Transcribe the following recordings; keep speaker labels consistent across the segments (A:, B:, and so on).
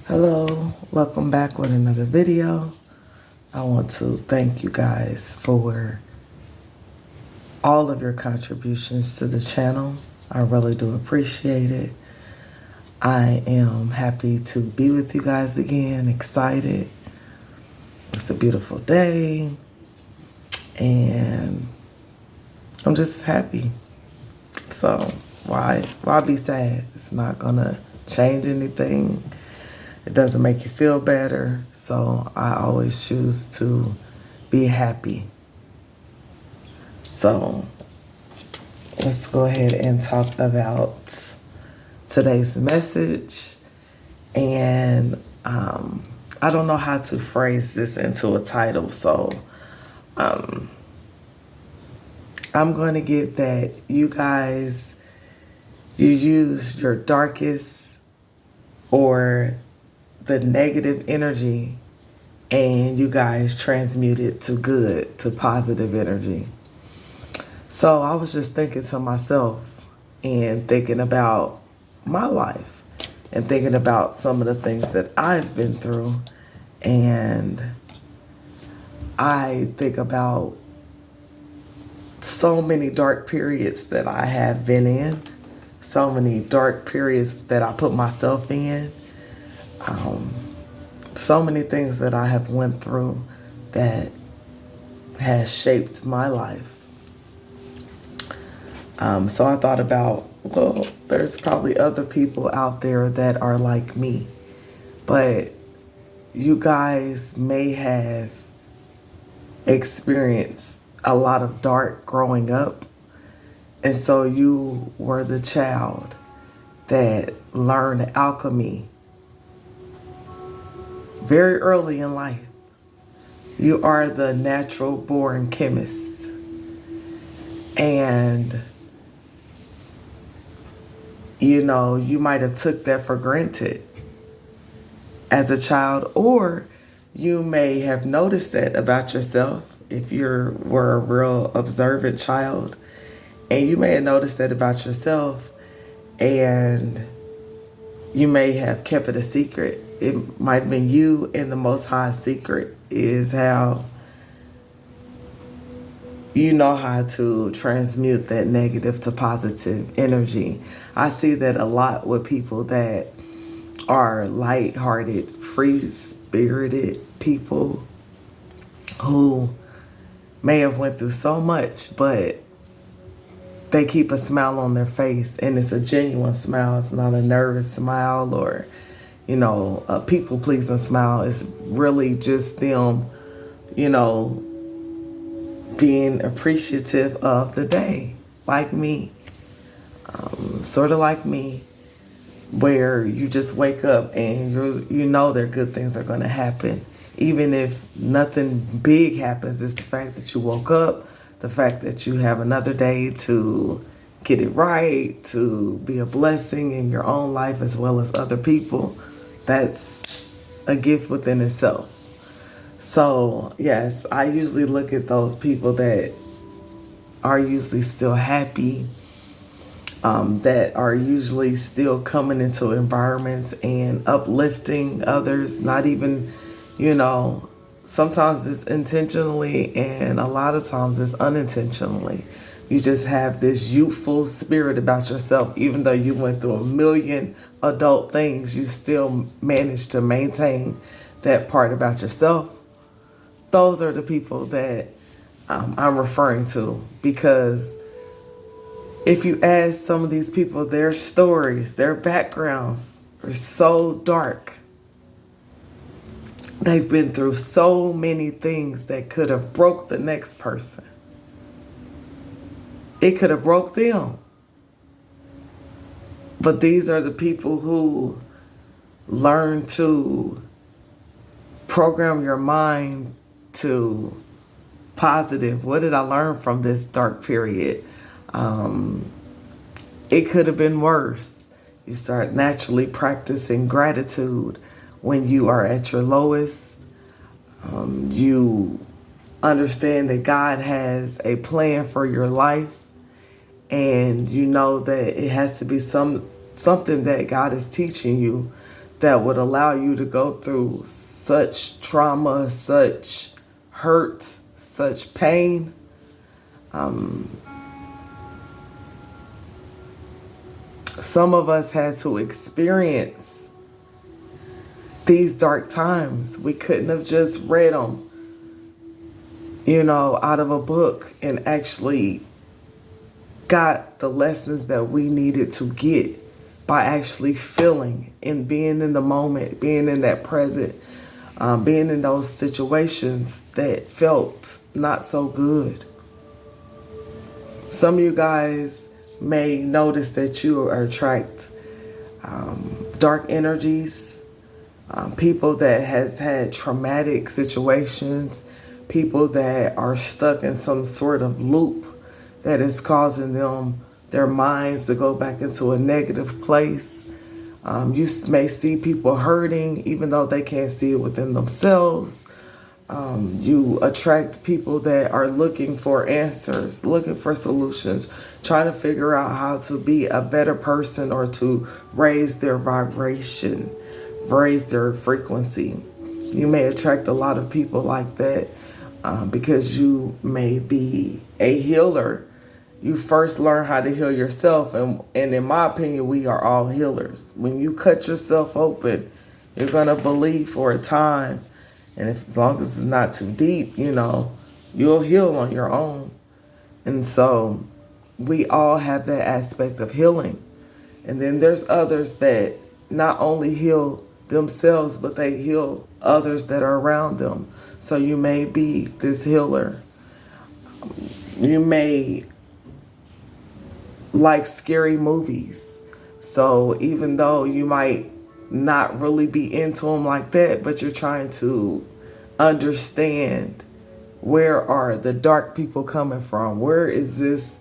A: Hello, welcome back with another video. I want to thank you guys for all of your contributions to the channel. I really do appreciate it. I am happy to be with you guys again, excited. It's a beautiful day and I'm just happy. So why be sad? It's not gonna change anything. It doesn't make you feel better, so I always choose to be happy. So let's go ahead and talk about today's message. And I don't know how to phrase this into a title, so I'm going to get that you guys, you use your darkest or the negative energy and you guys transmute it to good, to positive energy. So I was just thinking to myself and thinking about my life and thinking about some of the things that I've been through. And I think about so many dark periods that I have been in, so many dark periods that I put myself in. So many things that I have went through that has shaped my life. So I thought about, well, there's probably other people out there that are like me, but you guys may have experienced a lot of dark growing up. And so you were the child that learned alchemy very early in life. You are the natural born chemist. And, you might have took that for granted as a child, or you may have noticed that about yourself if you were a real observant child. And you may have noticed that about yourself and you may have kept it a secret. It might have been you and the Most High's secret is how you know how to transmute that negative to positive energy. I see that a lot with people that are light-hearted, free-spirited people who may have went through so much, but they keep a smile on their face, and it's a genuine smile. It's not a nervous smile or, a people-pleasing smile. It's really just them, being appreciative of the day, like me, sort of like me, where you just wake up and you know that good things are going to happen. Even if nothing big happens, it's the fact that you woke up, the fact that you have another day to get it right, to be a blessing in your own life as well as other people. That's a gift within itself. So, yes, I usually look at those people that are usually still happy, that are usually still coming into environments and uplifting others, not even, sometimes it's intentionally and a lot of times it's unintentionally. You just have this youthful spirit about yourself. Even though you went through a million adult things, you still managed to maintain that part about yourself. Those are the people that I'm referring to, because if you ask some of these people, their stories, their backgrounds are so dark. They've been through so many things that could have broke the next person. It could have broke them. But these are the people who learn to program your mind to positive. What did I learn from this dark period? It could have been worse. You start naturally practicing gratitude when you are at your lowest. You understand that God has a plan for your life, and you know that it has to be something that God is teaching you that would allow you to go through such trauma, such hurt, such pain. Some of us had to experience these dark times. We couldn't have just read them, out of a book and actually got the lessons that we needed to get by actually feeling and being in the moment, being in that present, being in those situations that felt not so good. Some of you guys may notice that you are attract dark energies, people that has had traumatic situations, people that are stuck in some sort of loop that is causing their minds to go back into a negative place. You may see people hurting even though they can't see it within themselves. You attract people that are looking for answers, looking for solutions, trying to figure out how to be a better person or to raise their vibration, raise their frequency. You may attract a lot of people like that because you may be a healer. You first learn how to heal yourself, and in my opinion, we are all healers. When you cut yourself open, you're going to believe for a time. And as long as it's not too deep, you'll heal on your own. And so we all have that aspect of healing. And then there's others that not only heal themselves, but they heal others that are around them. So you may be this healer. You may like scary movies. So even though you might not really be into them like that, but you're trying to understand, where are the dark people coming from? Where is this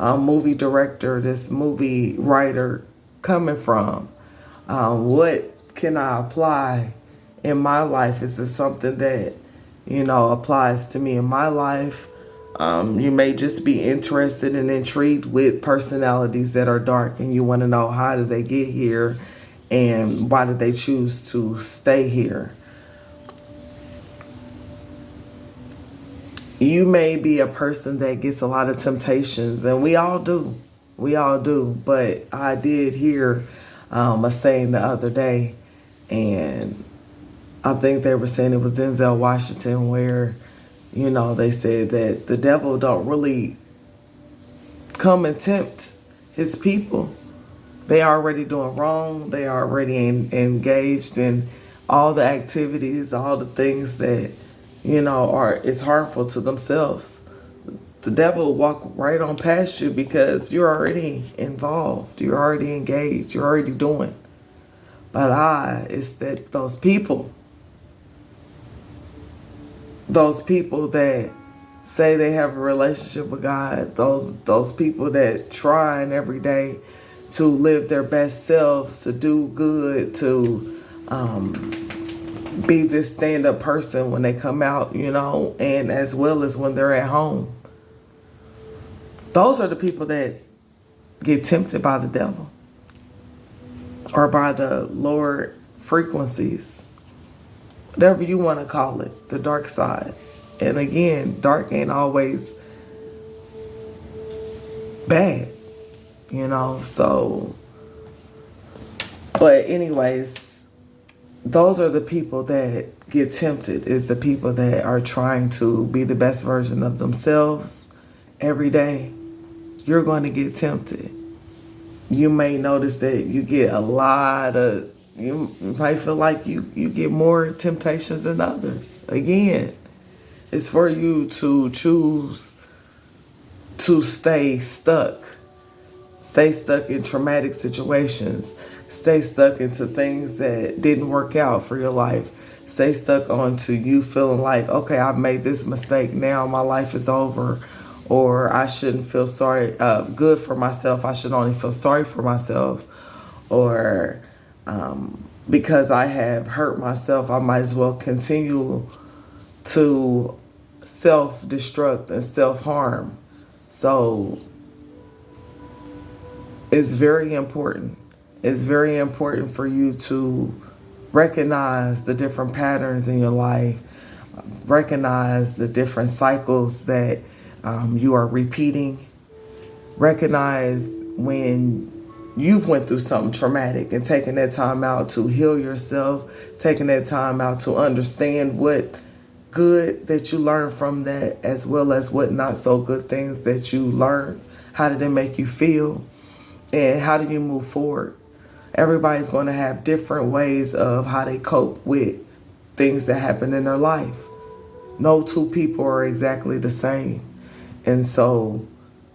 A: movie director, this movie writer coming from? What can I apply in my life? Is this something that, applies to me in my life? You may just be interested and intrigued with personalities that are dark, and you want to know, how did they get here and why did they choose to stay here? You may be a person that gets a lot of temptations, and we all do. We all do. But I did hear a saying the other day, and I think they were saying it was Denzel Washington, where they said that the devil don't really come and tempt his people. They are already doing wrong. They are already engaged in all the activities, all the things that, is harmful to themselves. The devil will walk right on past you because you're already involved. You're already engaged. You're already doing. But it's that those people that say they have a relationship with God, those people that trying every day to live their best selves, to do good, to be this stand-up person when they come out, and as well as when they're at home. Those are the people that get tempted by the devil or by the lower frequencies, whatever you want to call it, the dark side. And again, dark ain't always bad, so. But anyways, those are the people that get tempted. It's the people that are trying to be the best version of themselves every day. You're going to get tempted. You may notice that you get you might feel like you get more temptations than others. Again, it's for you to choose to stay stuck in traumatic situations, stay stuck into things that didn't work out for your life, stay stuck onto you feeling like, okay, I've made this mistake, now my life is over, or I shouldn't feel good for myself, I should only feel sorry for myself, or because I have hurt myself, I might as well continue to self-destruct and self-harm. So it's very important. It's very important for you to Recognize the different patterns in your life. Recognize the different cycles that you are repeating. Recognize when you've went through something traumatic and taking that time out to heal yourself, taking that time out to understand what good that you learned from that, as well as what not so good things that you learned. How did it make you feel? And how do you move forward? Everybody's going to have different ways of how they cope with things that happen in their life. No two people are exactly the same. And so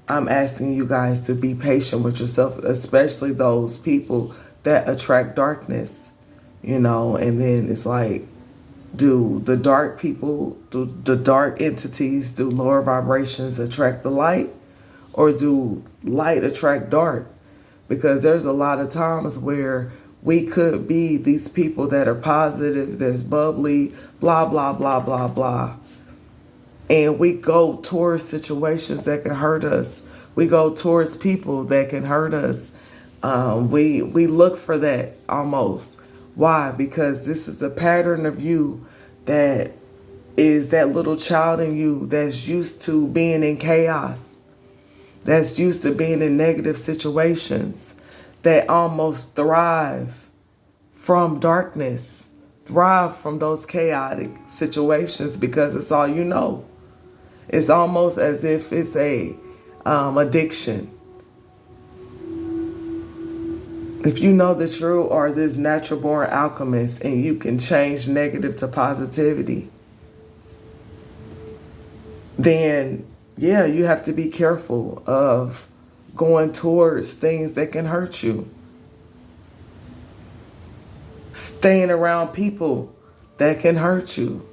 A: I'm asking you guys to be patient with yourself, especially those people that attract darkness, and then it's like, do the dark people, do the dark entities, do lower vibrations attract the light, or do light attract dark? Because there's a lot of times where we could be these people that are positive, that's bubbly, blah, blah, blah, blah, blah. And we go towards situations that can hurt us. We go towards people that can hurt us. We look for that almost. Why? Because this is a pattern of you that is that little child in you that's used to being in chaos, that's used to being in negative situations, that almost thrive from darkness, thrive from those chaotic situations because it's all you know. It's almost as if it's a addiction. If you know that you are this natural born alchemist and you can change negative to positivity, then yeah, you have to be careful of going towards things that can hurt you. Staying around people that can hurt you.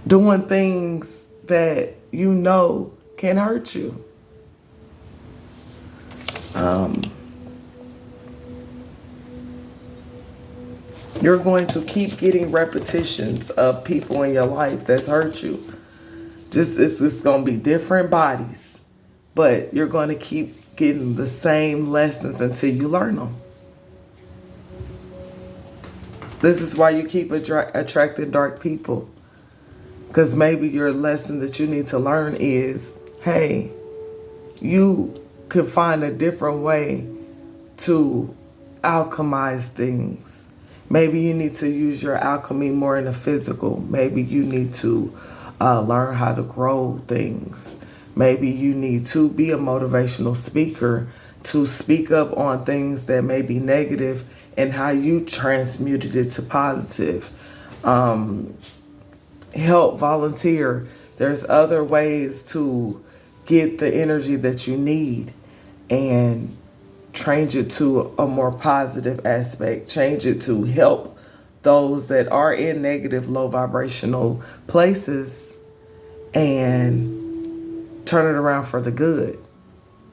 A: Doing things that you know can hurt you. You're going to keep getting repetitions of people in your life that's hurt you. It's going to be different bodies, but you're going to keep getting the same lessons until you learn them. This is why you keep attracting dark people. Because maybe your lesson that you need to learn is, hey, you can find a different way to alchemize things. Maybe you need to use your alchemy more in the physical. Maybe you need to learn how to grow things. Maybe you need to be a motivational speaker to speak up on things that may be negative and how you transmuted it to positive. Help volunteer. There's other ways to get the energy that you need and change it to a more positive aspect. Change it to help those that are in negative, low vibrational places and turn it around for the good.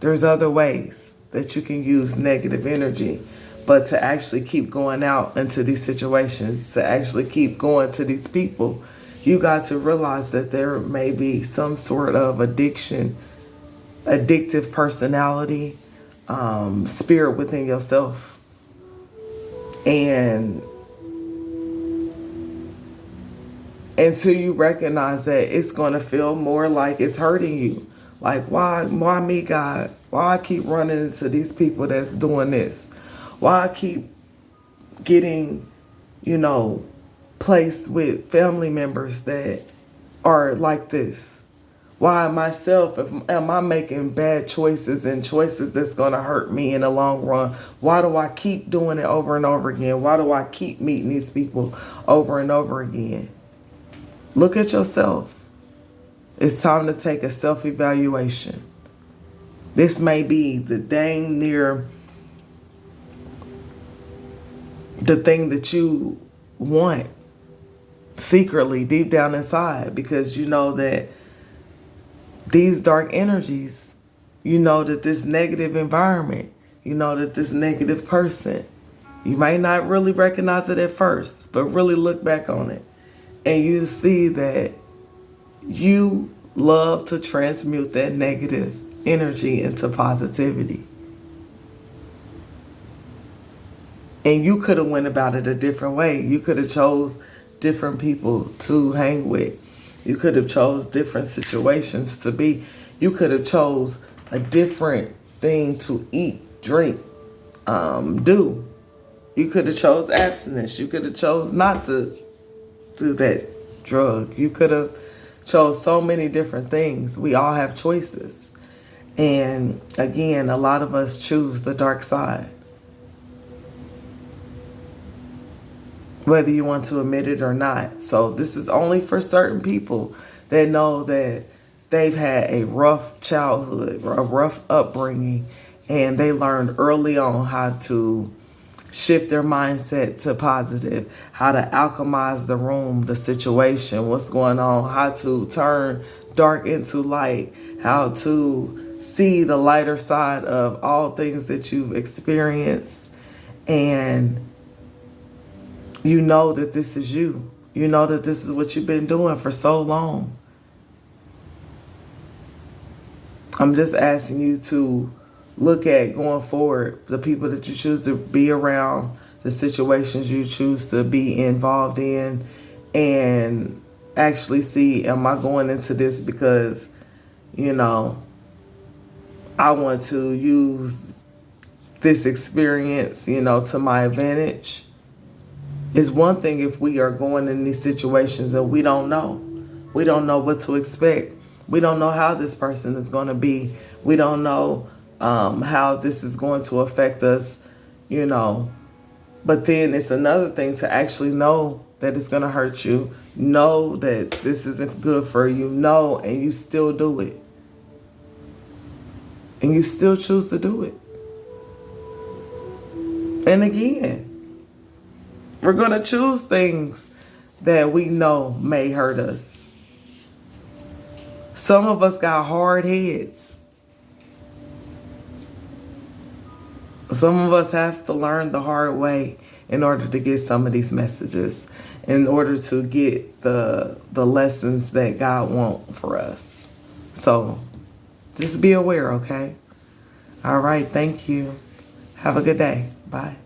A: There's other ways that you can use negative energy, but to actually keep going out into these situations, to actually keep going to these people, you got to realize that there may be some sort of addiction, addictive personality, spirit within yourself. And until you recognize that, it's going to feel more like it's hurting you. Like, why me, God? Why I keep running into these people that's doing this? Why I keep getting, placed with family members that are like this? Why myself, am I making bad choices and choices that's going to hurt me in the long run? Why do I keep doing it over and over again? Why do I keep meeting these people over and over again? Look at yourself. It's time to take a self-evaluation. This may be the dang near the thing that you want secretly deep down inside, because you know that these dark energies, you know that this negative environment, you know that this negative person, you might not really recognize it at first, but really look back on it and you see that you love to transmute that negative energy into positivity. And you could have went about it a different way. You could have chose different people to hang with. You could have chose different situations to be. You could have chose a different thing to eat, drink, do. You could have chose abstinence. You could have chose not to do that drug. You could have chose so many different things. We all have choices. And again, a lot of us choose the dark side. Whether you want to admit it or not. So this is only for certain people that know that they've had a rough childhood, a rough upbringing, and they learned early on how to shift their mindset to positive, how to alchemize the room, the situation, what's going on, how to turn dark into light, how to see the lighter side of all things that you've experienced. And you know that this is you. You know that this is what you've been doing for so long. I'm just asking you to look at going forward, the people that you choose to be around, the situations you choose to be involved in, and actually see, am I going into this because, I want to use this experience, to my advantage? It's one thing if we are going in these situations and we don't know. We don't know what to expect. We don't know how this person is going to be. We don't know how this is going to affect us, But then it's another thing to actually know that it's going to hurt you. Know that this isn't good for you. Know, and you still do it. And you still choose to do it. And again, we're going to choose things that we know may hurt us. Some of us got hard heads. Some of us have to learn the hard way in order to get some of these messages, in order to get the lessons that God wants for us. So just be aware, okay? All right, thank you. Have a good day. Bye.